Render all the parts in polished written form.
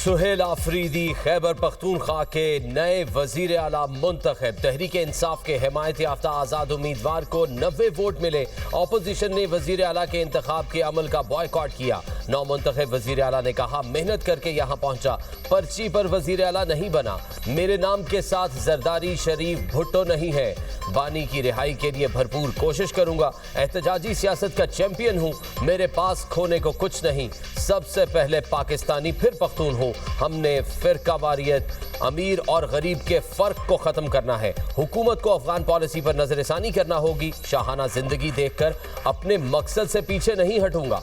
सुहेल आफरीदी खैबर पख्तूनख्वा के नए वजीर आला मुंतखब। तहरीक इंसाफ के हिमायत याफ्ता आज़ाद उम्मीदवार को 90 वोट मिले। अपोजिशन ने वजीर आला के इंतखाब के अमल का बॉयकॉट किया। नौ मुंतखब वजीर आला ने कहा, मेहनत करके यहाँ पहुंचा, पर्ची पर वजीर आला नहीं बना। मेरे नाम के साथ जरदारी शरीफ भुट्टो नहीं है। बानी की रिहाई के लिए भरपूर कोशिश करूंगा। एहतजाजी सियासत का चैंपियन हूँ, मेरे पास खोने को कुछ नहीं। सबसे पहले पाकिस्तानी फिर पख्तून हूँ। हमने फिरकावारियत, अमीर और गरीब के फर्क को खत्म करना है। हुकूमत को अफगान पॉलिसी पर नजरसानी करना होगी। शाहाना जिंदगी देखकर अपने मकसद से पीछे नहीं हटूंगा।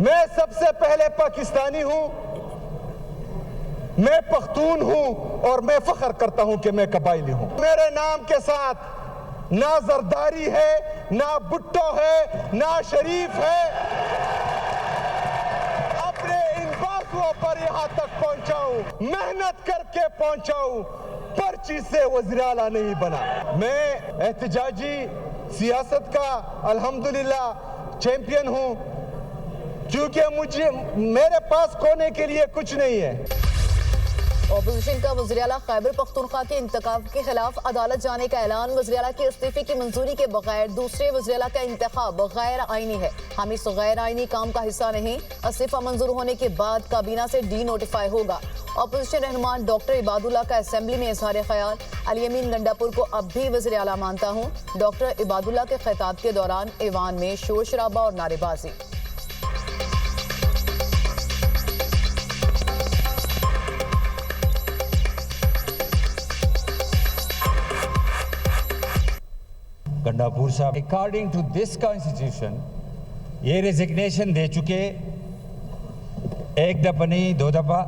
मैं सबसे पहले पाकिस्तानी हूं, मैं पख्तून हूं और मैं फख्र करता हूं कि मैं कबायली हूं। मेरे नाम के साथ ना जरदारी है, ना भुट्टो है, ना शरीफ है। अपने इन बाजुओं पर यहां तक पहुंचा हूं, मेहनत करके पहुंचा हूं, पर्ची से वज़ीर आला नहीं बना। मैं एहतजाजी सियासत का अल्हम्दुलिल्लाह चैंपियन हूं, क्योंकि मेरे पास खोने के लिए कुछ नहीं है। अपोजिशन का वज़ीर आला खैबर पख्तूनख्वा के इंतखाब के खिलाफ अदालत जाने का ऐलान। वज़ीर आला के इस्तीफे की मंजूरी के बगैर दूसरे वज़ीर आला का इंतखाब गैर आईनी है। हम इस गैर आईनी काम का हिस्सा नहीं। इस्तीफा मंजूर होने के बाद काबीना से डी नोटिफाई होगा। अपोजिशन रहनुमान डॉक्टर इबादुल्ला का असेंबली में इजहार ख्याल। अली अमीन गंडापुर को अब भी वज़ीर आला मानता हूँ। डॉक्टर इबादुल्ला के खिताब के दौरान ऐवान में शोर शराबा और नारेबाजी। गंडापुर साहब अकॉर्डिंग टू दिस कॉन्स्टिट्यूशन ये रेजिग्नेशन दे चुके, एक दफा नहीं दो दफा।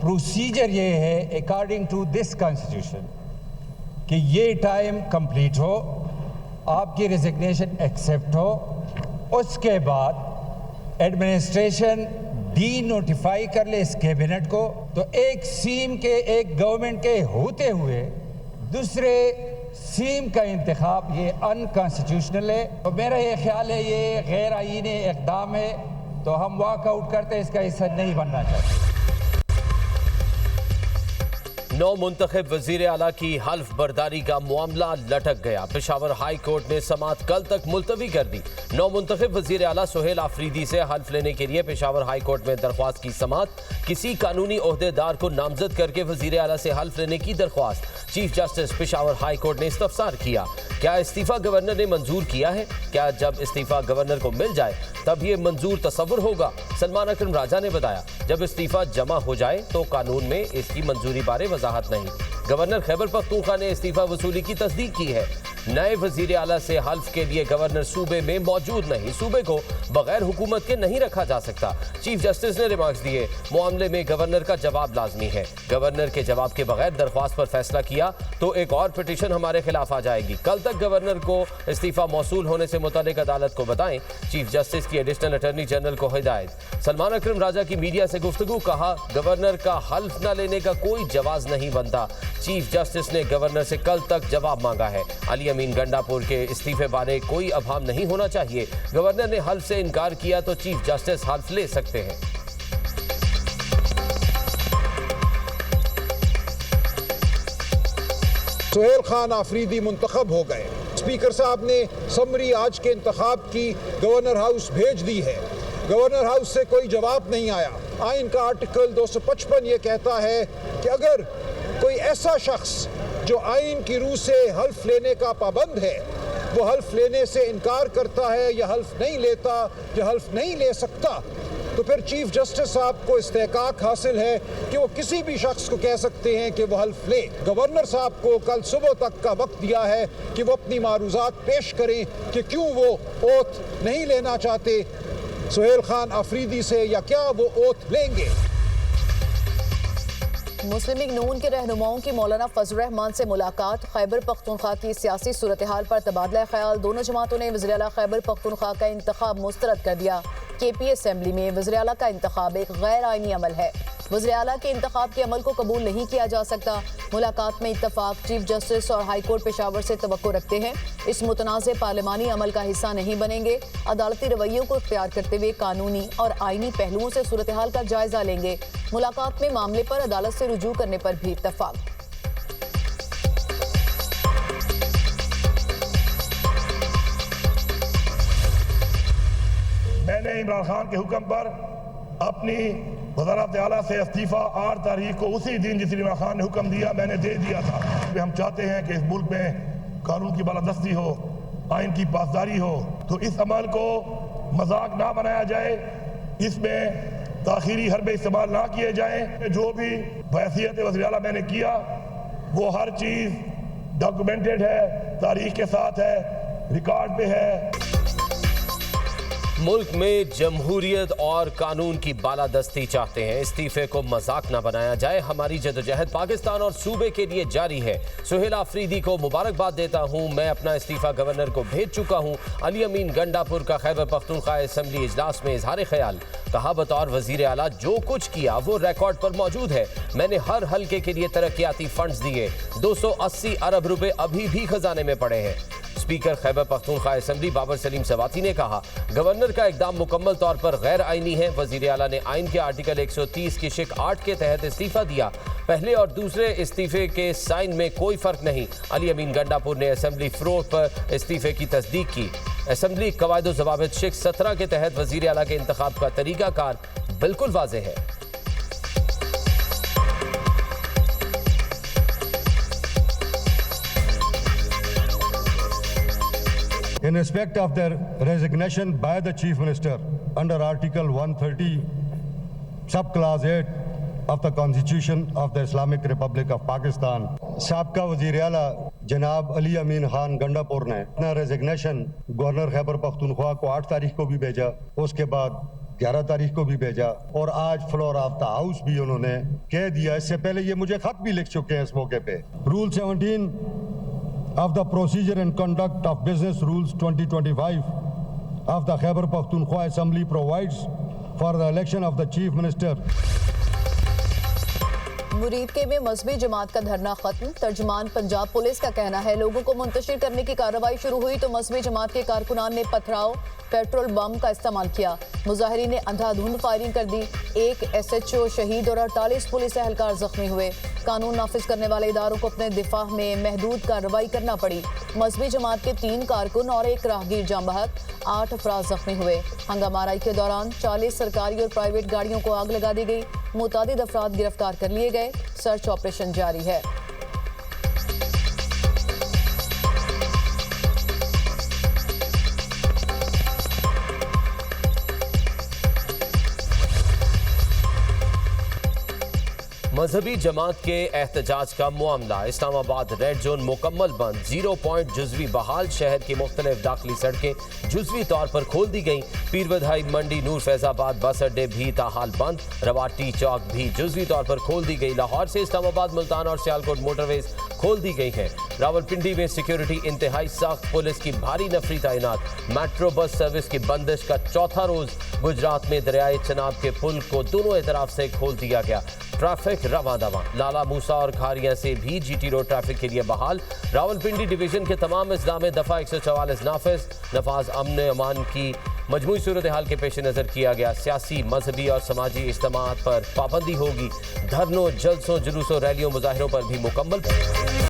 प्रोसीजर ये है अकॉर्डिंग टू दिस कॉन्स्टिट्यूशन कि ये टाइम कंप्लीट हो, आपकी रेजिग्नेशन एक्सेप्ट हो, उसके बाद एडमिनिस्ट्रेशन डी नोटिफाई कर ले इस कैबिनेट को। तो एक सीम के, एक गवर्नमेंट के होते हुए दूसरे सीम का इंतखाब ये अनकॉन्स्टिट्यूशनल है। तो मेरा ये ख्याल है ये गैर आईनी इक़दाम है, तो हम वॉकआउट करते हैं, इसका हिस्सा नहीं बनना चाहते। नौ मुंतखब वजीर आला की हल्फ बर्दारी का मामला लटक गया। पेशावर हाई कोर्ट ने समाअत कल तक मुलतवी कर दी। नौ मुंतखब वजीर आला सुहेल आफरीदी से हल्फ लेने के लिए पेशावर हाई कोर्ट में दरख्वास्त की समाअत। किसी कानूनी ओहदेदार को नामजद करके वजीर आला से हल्फ लेने की दरख्वास्त। Chief justice Peshawar high court ने इस्तफसार किया, क्या इस्तीफा गवर्नर ने मंजूर किया है? क्या जब इस्तीफा गवर्नर को मिल जाए तब ये मंजूर तस्वुर होगा? सलमान अकरम राजा ने बताया, जब इस्तीफा जमा हो जाए तो कानून में इसकी मंजूरी बारे वजाहत नहीं। गवर्नर खैबर पख्तूनख्वा ने इस्तीफा वसूली की तस्दीक की है। नए वजीर आला से हल्फ के लिए गवर्नर सूबे में मौजूद नहीं। सूबे को बगैर हुकूमत के नहीं रखा जा सकता। चीफ जस्टिस ने रिमार्क्स दिए, मामले में गवर्नर का जवाब लाजमी है। गवर्नर के जवाब के बगैर दरख्वास्त पर फैसला किया तो एक और पिटीशन हमारे खिलाफ आ जाएगी। कल तक गवर्नर को इस्तीफा मौसूल होने से मुतालिक अदालत को बताएं। चीफ जस्टिस की एडिशनल अटॉर्नी जनरल को हिदायत। सलमान अकरम राजा की मीडिया से गुफ्तगू, कहा गवर्नर का हल्फ न लेने का कोई जवाज नहीं बनता। चीफ जस्टिस ने गवर्नर से कल तक जवाब मांगा है। अली अमीन गंडापुर के इस्तीफे बारे कोई अभाम नहीं होना चाहिए। गवर्नर ने हल्फ से इनकार किया तो चीफ जस्टिस हल्फ ले सकते हैं। सुहेल खान आफरीदी मुंतखब हो गए। स्पीकर साहब ने समरी आज के इंतखाब की गवर्नर हाउस भेज दी है। गवर्नर हाउस से कोई जवाब नहीं आया। आइन का आर्टिकल 255 ये कहता है कि अगर कोई ऐसा शख्स जो आइन की रूह से हल्फ लेने का पाबंद है, वो हल्फ लेने से इनकार करता है या हल्फ नहीं लेता या हल्फ नहीं ले सकता, तो फिर चीफ जस्टिस साहब को इस्तेकाक हासिल है कि वो किसी भी शख्स को कह सकते हैं कि वो हल्फ ले। गवर्नर साहब को कल सुबह तक का वक्त दिया है कि वो अपनी मारूजात पेश करें कि क्यों वो ओथ नहीं लेना चाहते सुहेल खान आफरीदी से, या क्या वो ओथ लेंगे। मुस्लिम लीग नून के रहनुमाओं की मौलाना फजल रहमान से मुलाकात। खैबर पख्तूनख्वा की सियासी सूरत हाल पर तबादला ख्याल। दोनों जमातों ने वज़ीर आला खैबर पख्तूनख्वा का इंतखाब मुस्तरद कर दिया। KP असेंबली में वज़ीर आला का इंतखाब एक गैर आईनी अमल है। वज़ीर आला के इंतखाब के अमल को कबूल नहीं किया जा सकता। मुलाकात में इत्तफाक चीफ जस्टिस और हाई कोर्ट पेशावर से तवक्को रखते हैं। इस मुतनाज़ पार्लिमानी अमल का हिस्सा नहीं बनेंगे। अदालती रवैयों को इख्तियार करते हुए कानूनी और आईनी पहलुओं से सूरत हाल का जायजा लेंगे। मुलाकात में मामले पर अदालत से रुजू करने पर भी इत्तफाक। मैंने इमरान खान के हुक्म पर अपनी वज़ारत आला से इस्तीफ़ा 8 तारीख को उसी दिन जिस इमरान खान ने हुक्म दिया मैंने दे दिया था। हम चाहते हैं कि इस मुल्क में कानून की बालादस्ती हो, आइन की पासदारी हो, तो इस अमल को मजाक ना बनाया जाए, इसमें ताखीरी हरबे इस्तेमाल ना किए जाएं। जो भी हैसियत वज़ीर आला मैंने किया वो हर चीज़ डॉक्यूमेंटेड है, तारीख के साथ है, रिकॉर्ड पे है। मुल्क में जमहूरियत और कानून की बालादस्ती चाहते हैं, इस्तीफे को मजाक न बनाया जाए। हमारी जदोजहद पाकिस्तान और सूबे के लिए जारी है। सुहेल आफरीदी को मुबारकबाद देता हूँ। मैं अपना इस्तीफा गवर्नर को भेज चुका हूँ। अली अमीन गंडापुर का खैबर पख्तूनख्वा असेंबली इजलास में इजहार ख्याल। कहा, बतौर वजीर आला जो कुछ किया वो रिकॉर्ड पर मौजूद है। मैंने हर हल्के के लिए तरक्याती फंड्स दिए। 280 अरब रुपए अभी भी खजाने में पड़े हैं। स्पीकर खैबर पख्तूनख्वा असेंबली बाबर सलीम सवाती ने कहा, गवर्नर का इकदाम मुकम्मल तौर पर गैर आईनी है। वजीर आला ने आइन के आर्टिकल 130 की शिक 8 के तहत इस्तीफा दिया। पहले और दूसरे इस्तीफे के साइन में कोई फर्क नहीं। अली अमीन गंडापुर ने असेंबली फ्लोर पर इस्तीफे की तस्दीक की। असेंबली कवायद ज़वाबित शिक 17 के तहत वजीर आला के इंतखाब का तरीकाकार बिल्कुल वाज़ेह है। In respect of their resignation by the Chief Minister under Article 130, Sub-Clause 8 of the Constitution of the Islamic Republic of Pakistan, साबका वज़ीर आला जनाब अली अमीन खान गंडापुर ने अपना रेजिग्नेशन गवर्नर खैबर पख्तूनख्वा को 8 तारीख को भी भेजा, उसके बाद 11 तारीख को भी भेजा और आज फ्लोर ऑफ द हाउस भी उन्होंने कह दिया। इससे पहले ये मुझे खत भी लिख चुके हैं इस मौके पे। Rule 17 of the Procedure and Conduct of Business Rules 2025 of the Khyber Pakhtunkhwa Assembly provides for the election of the Chief Minister. मुरीद के में मजहबी जमात का धरना खत्म। तर्जुमान पंजाब पुलिस का कहना है, लोगों को मुंतशिर करने की कार्रवाई शुरू हुई तो मजहबी जमात के कारकुनान ने पथराव, पेट्रोल बम का इस्तेमाल किया। मुजाहिरीन ने अंधाधुंध फायरिंग कर दी। 1 SHO शहीद और 48 पुलिस एहलकार जख्मी हुए। कानून नाफिज करने वाले इदारों को अपने दिफा में महदूद कार्रवाई करना पड़ी। मजहबी जमात के 3 कारकुन और 1 राहगीर जाम बहक, 8 अफराद जख्मी हुए। हंगामाराई के दौरान 40 सरकारी और प्राइवेट गाड़ियों को आग लगा दी गई। मुतादिद अफराद गिरफ्तार कर लिए गए। सर्च ऑपरेशन जारी है। मजहबी जमात के एहतजाज का मामला। इस्लामाबाद रेड जोन मुकम्मल बंद। 0 पॉइंट जुजवी बहाल। शहर की मुख्तलिफ दाखिली सड़कें जुजवी तौर पर खोल दी गई। पीर बधाई मंडी नूर फैजाबाद बस अड्डे भी ताहाल बंद। रवाटी चौक भी जुजवी तौर पर खोल दी गई। लाहौर से इस्लामाबाद, मुल्तान और सियालकोट मोटरवेज खोल दी गई हैं। रावलपिंडी में सिक्योरिटी इंतहाई सख्त। पुलिस की भारी नफरी तैनात। मेट्रो बस सर्विस की बंदिश का चौथा रोज। गुजरात में दरियाए चनाब के पुल को दोनों तरफ से खोल दिया गया। ट्रैफिक रवा दवा। लाला मूसा और खारिया से भी GT रोड ट्रैफिक के लिए बहाल। रावलपिंडी डिवीजन के तमाम अजला में दफा 144 नाफिज। नफाज अमन अमान की मजमूई सूरत हाल के पेश नज़र किया गया। सियासी, मजहबी और समाजी इज्तिमात पर पाबंदी होगी। धरनों, जलसों, जुलूसों, रैलियों, मुजाहिरों पर भी मुकम्मल